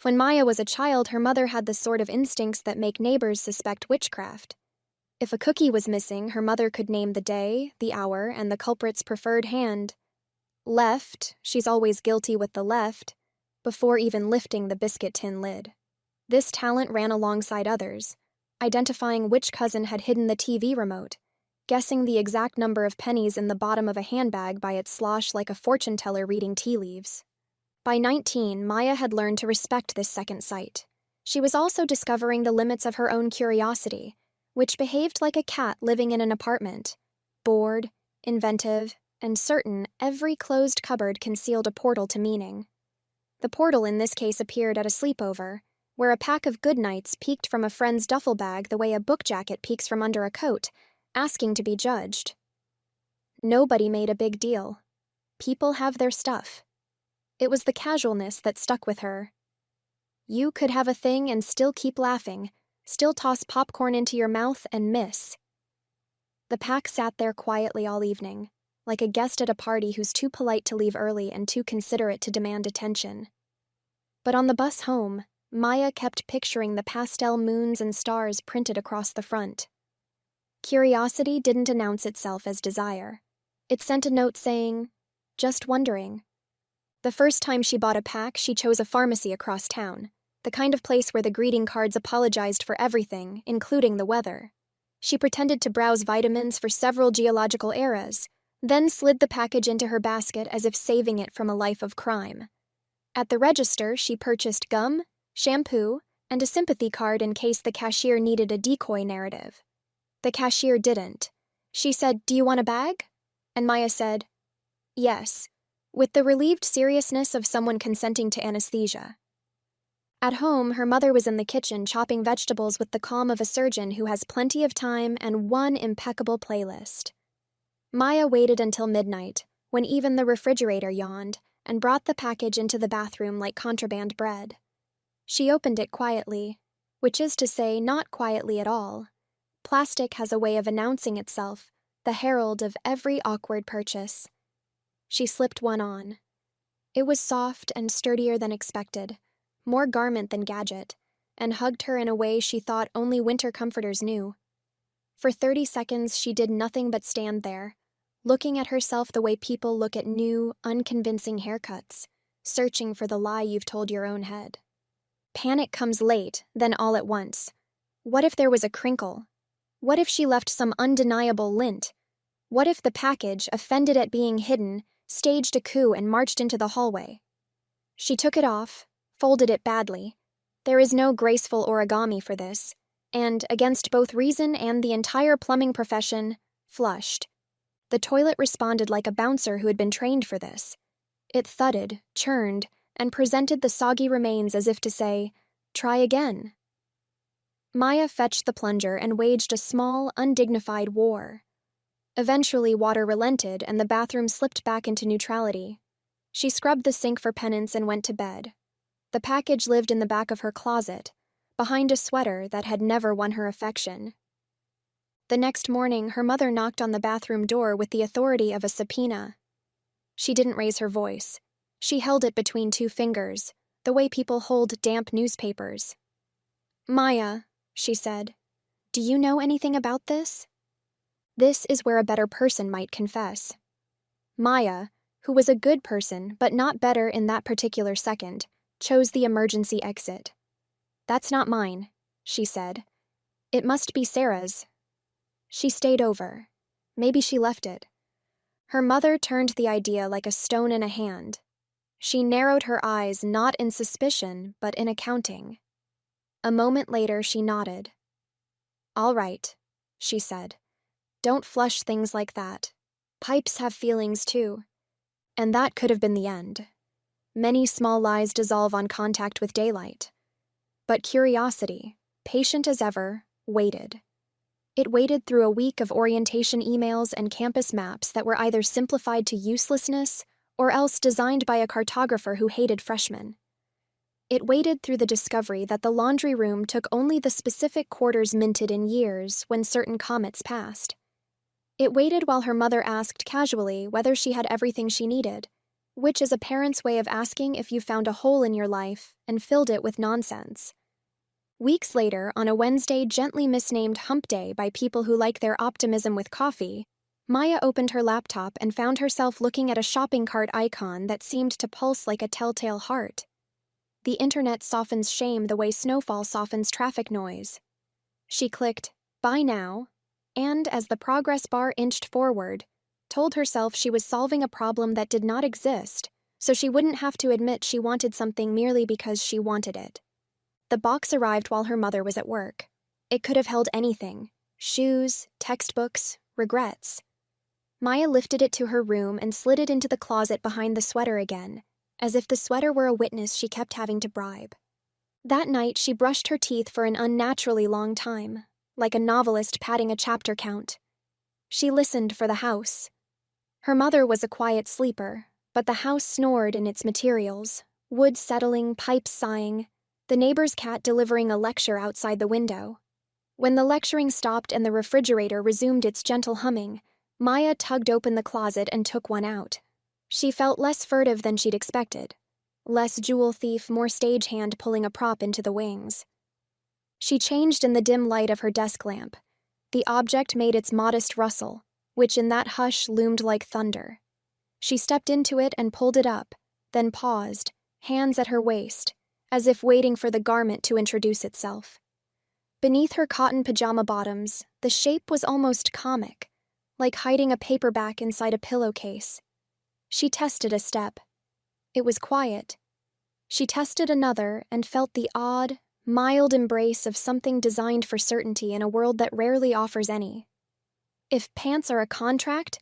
When Maya was a child, her mother had the sort of instincts that make neighbors suspect witchcraft. If a cookie was missing, her mother could name the day, the hour, and the culprit's preferred hand. Left, she's always guilty with the left, before even lifting the biscuit tin lid. This talent ran alongside others, identifying which cousin had hidden the TV remote, guessing the exact number of pennies in the bottom of a handbag by its slosh like a fortune teller reading tea leaves. By 19, Maya had learned to respect this second sight. She was also discovering the limits of her own curiosity, which behaved like a cat living in an apartment, bored, inventive, and certain every closed cupboard concealed a portal to meaning. The portal in this case appeared at a sleepover, where a pack of goodnights peeked from a friend's duffel bag the way a book jacket peeks from under a coat, asking to be judged. Nobody made a big deal. People have their stuff. It was the casualness that stuck with her. You could have a thing and still keep laughing, still toss popcorn into your mouth and miss. The pack sat there quietly all evening, like a guest at a party who's too polite to leave early and too considerate to demand attention. But on the bus home, Maya kept picturing the pastel moons and stars printed across the front. Curiosity didn't announce itself as desire. It sent a note saying, "Just wondering." The first time she bought a pack, she chose a pharmacy across town, the kind of place where the greeting cards apologized for everything, including the weather. She pretended to browse vitamins for several geological eras, then slid the package into her basket as if saving it from a life of crime. At the register, she purchased gum, shampoo, and a sympathy card in case the cashier needed a decoy narrative. The cashier didn't. She said, "Do you want a bag?" And Maya said, "Yes," with the relieved seriousness of someone consenting to anesthesia. At home, her mother was in the kitchen chopping vegetables with the calm of a surgeon who has plenty of time and one impeccable playlist. Maya waited until midnight, when even the refrigerator yawned, and brought the package into the bathroom like contraband bread. She opened it quietly, which is to say, not quietly at all. Plastic has a way of announcing itself, the herald of every awkward purchase. She slipped one on. It was soft and sturdier than expected, more garment than gadget, and hugged her in a way she thought only winter comforters knew. For 30 seconds, she did nothing but stand there, looking at herself the way people look at new, unconvincing haircuts, searching for the lie you've told your own head. Panic comes late, then all at once. What if there was a crinkle? What if she left some undeniable lint? What if the package, offended at being hidden, staged a coup and marched into the hallway? She took it off, folded it badly. There is no graceful origami for this, and, against both reason and the entire plumbing profession, flushed. The toilet responded like a bouncer who had been trained for this. It thudded, churned, and presented the soggy remains as if to say, "Try again." Maya fetched the plunger and waged a small, undignified war. Eventually, water relented and the bathroom slipped back into neutrality. She scrubbed the sink for penance and went to bed. The package lived in the back of her closet, behind a sweater that had never won her affection. The next morning, her mother knocked on the bathroom door with the authority of a subpoena. She didn't raise her voice. She held it between two fingers, the way people hold damp newspapers. "Maya," she said, "do you know anything about this?" This is where a better person might confess. Maya, who was a good person but not better in that particular second, chose the emergency exit. "That's not mine," she said. "It must be Sarah's." She stayed over. Maybe she left it. Her mother turned the idea like a stone in a hand. She narrowed her eyes not in suspicion but in accounting. A moment later she nodded. "All right," she said. "Don't flush things like that. Pipes have feelings too." And that could have been the end. Many small lies dissolve on contact with daylight. But curiosity, patient as ever, waited. It waited through a week of orientation emails and campus maps that were either simplified to uselessness or else designed by a cartographer who hated freshmen. It waited through the discovery that the laundry room took only the specific quarters minted in years when certain comets passed. It waited while her mother asked casually whether she had everything she needed, which is a parent's way of asking if you found a hole in your life and filled it with nonsense. Weeks later, on a Wednesday gently misnamed Hump Day by people who like their optimism with coffee, Maya opened her laptop and found herself looking at a shopping cart icon that seemed to pulse like a telltale heart. The internet softens shame the way snowfall softens traffic noise. She clicked, "Buy now," and, as the progress bar inched forward, told herself she was solving a problem that did not exist, so she wouldn't have to admit she wanted something merely because she wanted it. The box arrived while her mother was at work. It could have held anything: shoes, textbooks, regrets. Maya lifted it to her room and slid it into the closet behind the sweater again, as if the sweater were a witness she kept having to bribe. That night, she brushed her teeth for an unnaturally long time, like a novelist padding a chapter count. She listened for the house. Her mother was a quiet sleeper, but the house snored in its materials, wood settling, pipes sighing, the neighbor's cat delivering a lecture outside the window. When the lecturing stopped and the refrigerator resumed its gentle humming, Maya tugged open the closet and took one out. She felt less furtive than she'd expected. Less jewel thief, more stagehand pulling a prop into the wings. She changed in the dim light of her desk lamp. The object made its modest rustle, which in that hush loomed like thunder. She stepped into it and pulled it up, then paused, hands at her waist, as if waiting for the garment to introduce itself. Beneath her cotton pajama bottoms, the shape was almost comic, like hiding a paperback inside a pillowcase. She tested a step. It was quiet. She tested another and felt the odd, mild embrace of something designed for certainty in a world that rarely offers any. "If pants are a contract,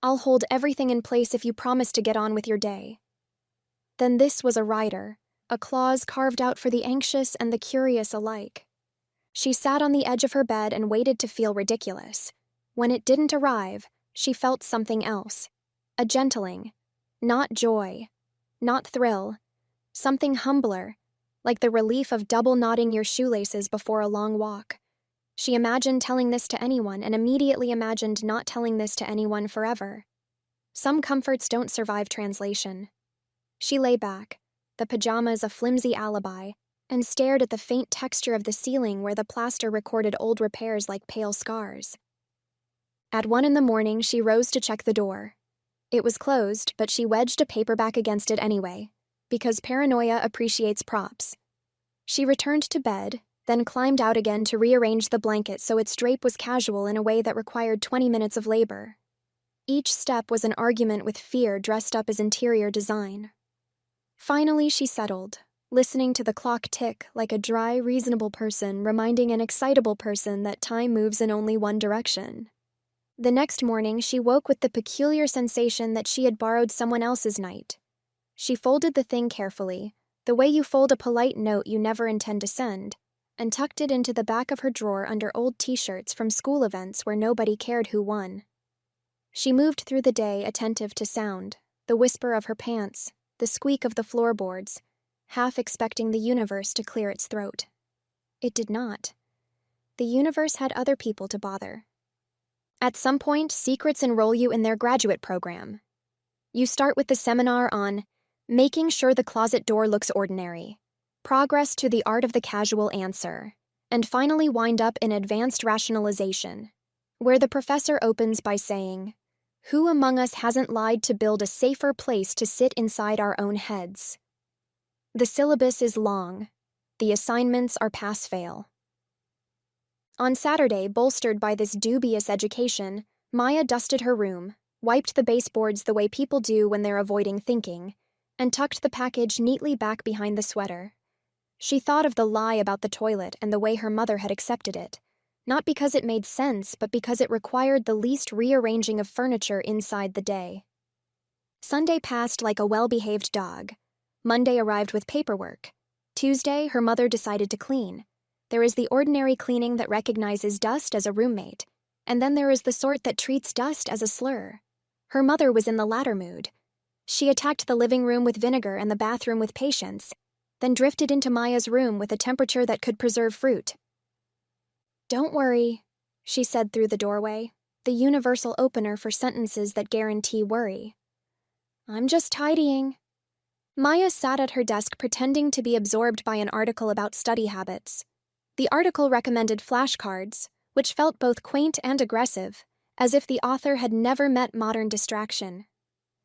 I'll hold everything in place if you promise to get on with your day." Then this was a rider, a clause carved out for the anxious and the curious alike. She sat on the edge of her bed and waited to feel ridiculous. When it didn't arrive, she felt something else. A gentling. Not joy. Not thrill. Something humbler, like the relief of double knotting your shoelaces before a long walk. She imagined telling this to anyone and immediately imagined not telling this to anyone forever. Some comforts don't survive translation. She lay back, the pajamas a flimsy alibi, and stared at the faint texture of the ceiling where the plaster recorded old repairs like pale scars. At 1 a.m, she rose to check the door. It was closed, but she wedged a paperback against it anyway, because paranoia appreciates props. She returned to bed, then climbed out again to rearrange the blanket so its drape was casual in a way that required 20 minutes of labor. Each step was an argument with fear dressed up as interior design. Finally, she settled, listening to the clock tick like a dry, reasonable person reminding an excitable person that time moves in only one direction. The next morning, she woke with the peculiar sensation that she had borrowed someone else's night. She folded the thing carefully, the way you fold a polite note you never intend to send, and tucked it into the back of her drawer under old t-shirts from school events where nobody cared who won. She moved through the day attentive to sound, the whisper of her pants, the squeak of the floorboards, half expecting the universe to clear its throat. It did not. The universe had other people to bother. At some point, secrets enroll you in their graduate program. You start with the seminar on making sure the closet door looks ordinary, progress to the art of the casual answer, and finally wind up in advanced rationalization, where the professor opens by saying, "Who among us hasn't lied to build a safer place to sit inside our own heads?" The syllabus is long. The assignments are pass-fail. On Saturday, bolstered by this dubious education, Maya dusted her room, wiped the baseboards the way people do when they're avoiding thinking, and tucked the package neatly back behind the sweater. She thought of the lie about the toilet and the way her mother had accepted it, not because it made sense, but because it required the least rearranging of furniture inside the day. Sunday passed like a well-behaved dog. Monday arrived with paperwork. Tuesday, her mother decided to clean. There is the ordinary cleaning that recognizes dust as a roommate, and then there is the sort that treats dust as a slur. Her mother was in the latter mood. She attacked the living room with vinegar and the bathroom with patience, then drifted into Maya's room with a temperature that could preserve fruit. "Don't worry," she said through the doorway, the universal opener for sentences that guarantee worry. I'm just tidying. Maya sat at her desk pretending to be absorbed by an article about study habits. The article recommended flashcards, which felt both quaint and aggressive, as if the author had never met modern distraction.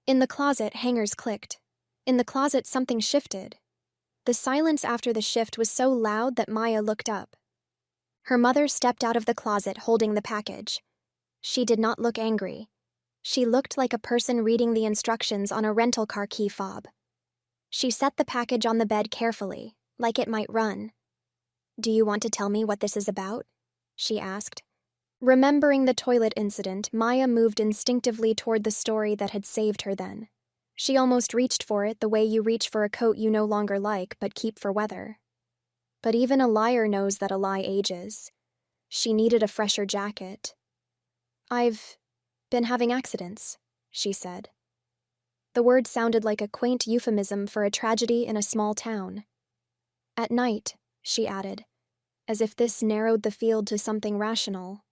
In the closet, hangers clicked. In the closet, something shifted. The silence after the shift was so loud that Maya looked up. Her mother stepped out of the closet holding the package. She did not look angry. She looked like a person reading the instructions on a rental car key fob. She set the package on the bed carefully, like it might run. "Do you want to tell me what this is about?" she asked. Remembering the toilet incident, Maya moved instinctively toward the story that had saved her then. She almost reached for it the way you reach for a coat you no longer like but keep for weather. But even a liar knows that a lie ages. She needed a fresher jacket. "I've been having accidents," she said. The word sounded like a quaint euphemism for a tragedy in a small town. "At night," she added, as if this narrowed the field to something rational.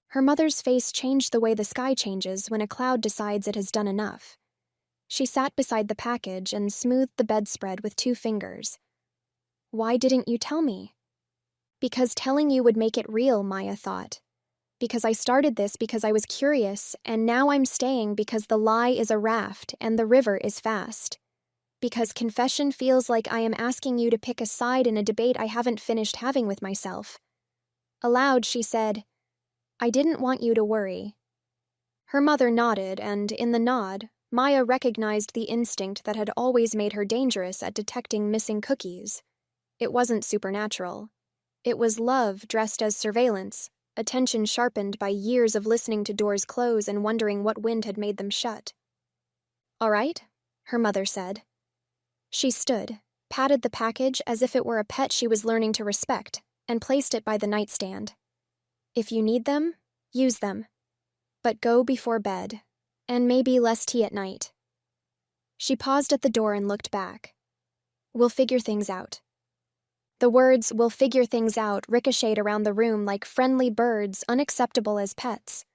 Her mother's face changed the way the sky changes when a cloud decides it has done enough. She sat beside the package and smoothed the bedspread with 2 fingers. "Why didn't you tell me?" "Because telling you would make it real," Maya thought. "Because I started this because I was curious, and now I'm staying because the lie is a raft and the river is fast. Because confession feels like I am asking you to pick a side in a debate I haven't finished having with myself." Aloud, she said, "I didn't want you to worry." Her mother nodded, and in the nod, Maya recognized the instinct that had always made her dangerous at detecting missing cookies. It wasn't supernatural. It was love dressed as surveillance, attention sharpened by years of listening to doors close and wondering what wind had made them shut. "All right," her mother said. She stood, patted the package as if it were a pet she was learning to respect, and placed it by the nightstand. "If you need them, use them. But go before bed, and maybe less tea at night." She paused at the door and looked back. "We'll figure things out." The words, "we'll figure things out," ricocheted around the room like friendly birds unacceptable as pets.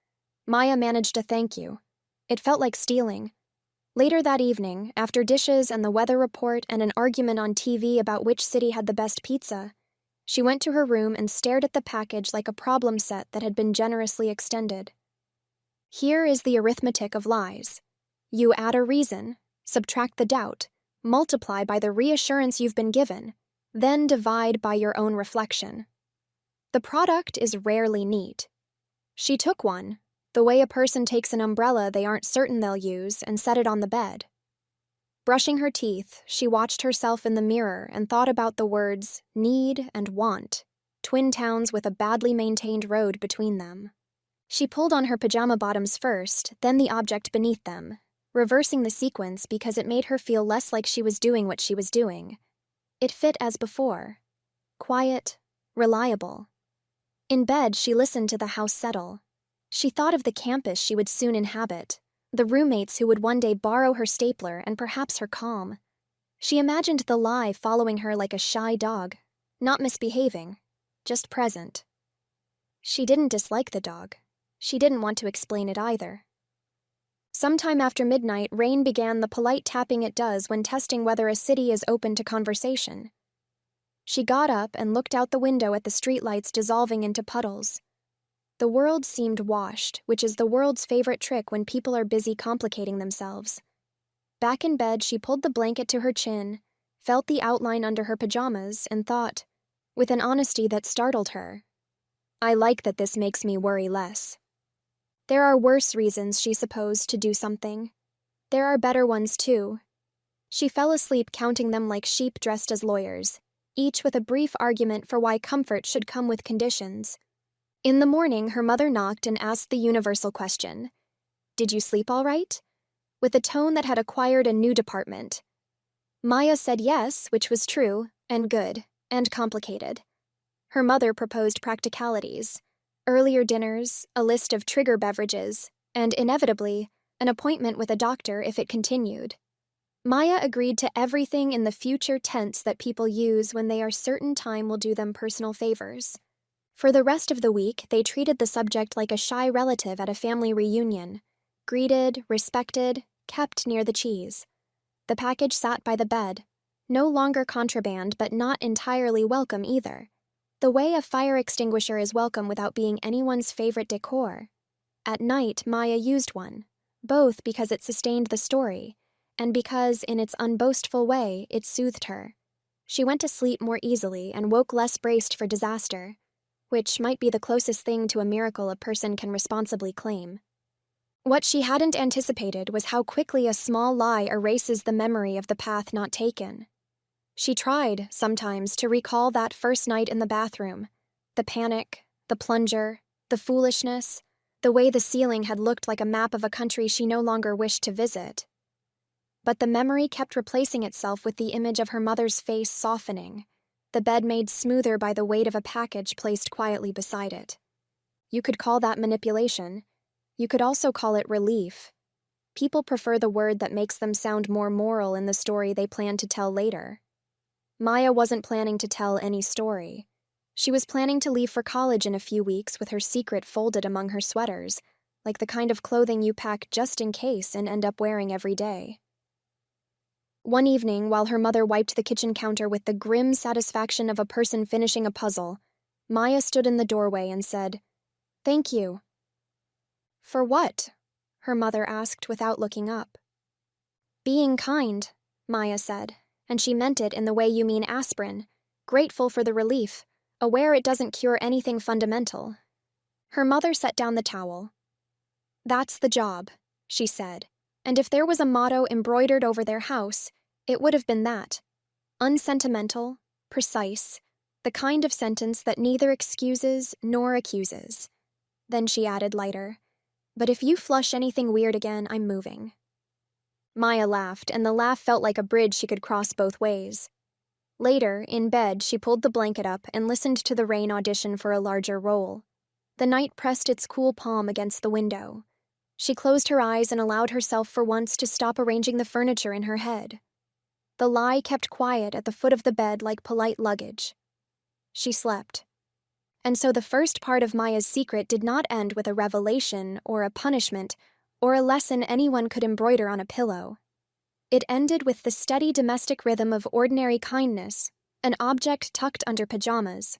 Maya managed a thank you. It felt like stealing. Later that evening, after dishes and the weather report and an argument on TV about which city had the best pizza, she went to her room and stared at the package like a problem set that had been generously extended. Here is the arithmetic of lies. You add a reason, subtract the doubt, multiply by the reassurance you've been given, then divide by your own reflection. The product is rarely neat. She took one, the way a person takes an umbrella they aren't certain they'll use, and set it on the bed. Brushing her teeth, she watched herself in the mirror and thought about the words need and want, twin towns with a badly maintained road between them. She pulled on her pajama bottoms first, then the object beneath them, reversing the sequence because it made her feel less like she was doing what she was doing. It fit as before. Quiet, reliable. In bed, she listened to the house settle. She thought of the campus she would soon inhabit, the roommates who would one day borrow her stapler and perhaps her calm. She imagined the lie following her like a shy dog, not misbehaving, just present. She didn't dislike the dog. She didn't want to explain it either. Sometime after midnight, rain began the polite tapping it does when testing whether a city is open to conversation. She got up and looked out the window at the streetlights dissolving into puddles. The world seemed washed, which is the world's favorite trick when people are busy complicating themselves. Back in bed, she pulled the blanket to her chin, felt the outline under her pajamas, and thought, with an honesty that startled her, "I like that this makes me worry less." There are worse reasons, she supposed, to do something. There are better ones, too. She fell asleep counting them like sheep dressed as lawyers, each with a brief argument for why comfort should come with conditions. In the morning, her mother knocked and asked the universal question, "Did you sleep all right?" with a tone that had acquired a new department. Maya said yes, which was true, and good, and complicated. Her mother proposed practicalities. Earlier dinners, a list of trigger beverages, and inevitably, an appointment with a doctor if it continued. Maya agreed to everything in the future tense that people use when they are certain time will do them personal favors. For the rest of the week, they treated the subject like a shy relative at a family reunion, greeted, respected, kept near the cheese. The package sat by the bed, no longer contraband but not entirely welcome either. The way a fire extinguisher is welcome without being anyone's favorite decor. At night, Maya used one, both because it sustained the story, and because, in its unboastful way, it soothed her. She went to sleep more easily and woke less braced for disaster, which might be the closest thing to a miracle a person can responsibly claim. What she hadn't anticipated was how quickly a small lie erases the memory of the path not taken. She tried, sometimes, to recall that first night in the bathroom, the panic, the plunger, the foolishness, the way the ceiling had looked like a map of a country she no longer wished to visit. But the memory kept replacing itself with the image of her mother's face softening, the bed made smoother by the weight of a package placed quietly beside it. You could call that manipulation. You could also call it relief. People prefer the word that makes them sound more moral in the story they plan to tell later. Maya wasn't planning to tell any story. She was planning to leave for college in a few weeks with her secret folded among her sweaters, like the kind of clothing you pack just in case and end up wearing every day. One evening, while her mother wiped the kitchen counter with the grim satisfaction of a person finishing a puzzle, Maya stood in the doorway and said, "Thank you." "For what?" her mother asked without looking up. "Being kind," Maya said, and she meant it in the way you mean aspirin, grateful for the relief, aware it doesn't cure anything fundamental. Her mother set down the towel. "That's the job," she said, and if there was a motto embroidered over their house, it would have been that. Unsentimental, precise, the kind of sentence that neither excuses nor accuses. Then she added lighter, "But if you flush anything weird again, I'm moving." Maya laughed, and the laugh felt like a bridge she could cross both ways. Later, in bed, she pulled the blanket up and listened to the rain audition for a larger role. The night pressed its cool palm against the window. She closed her eyes and allowed herself for once to stop arranging the furniture in her head. The lie kept quiet at the foot of the bed like polite luggage. She slept. And so the first part of Maya's secret did not end with a revelation or a punishment or a lesson anyone could embroider on a pillow. It ended with the steady domestic rhythm of ordinary kindness, an object tucked under pajamas,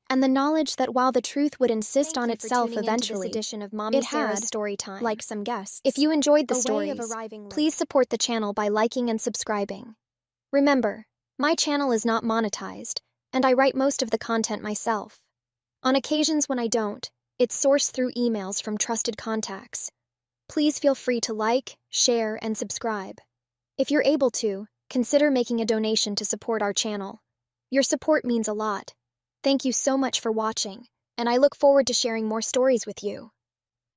and the knowledge that while the truth would insist on itself eventually, it had, like some guests. If you enjoyed the stories, please support the channel by liking and subscribing. Remember, my channel is not monetized, and I write most of the content myself. On occasions when I don't, it's sourced through emails from trusted contacts. Please feel free to like, share, and subscribe. If you're able to, consider making a donation to support our channel. Your support means a lot. Thank you so much for watching, and I look forward to sharing more stories with you.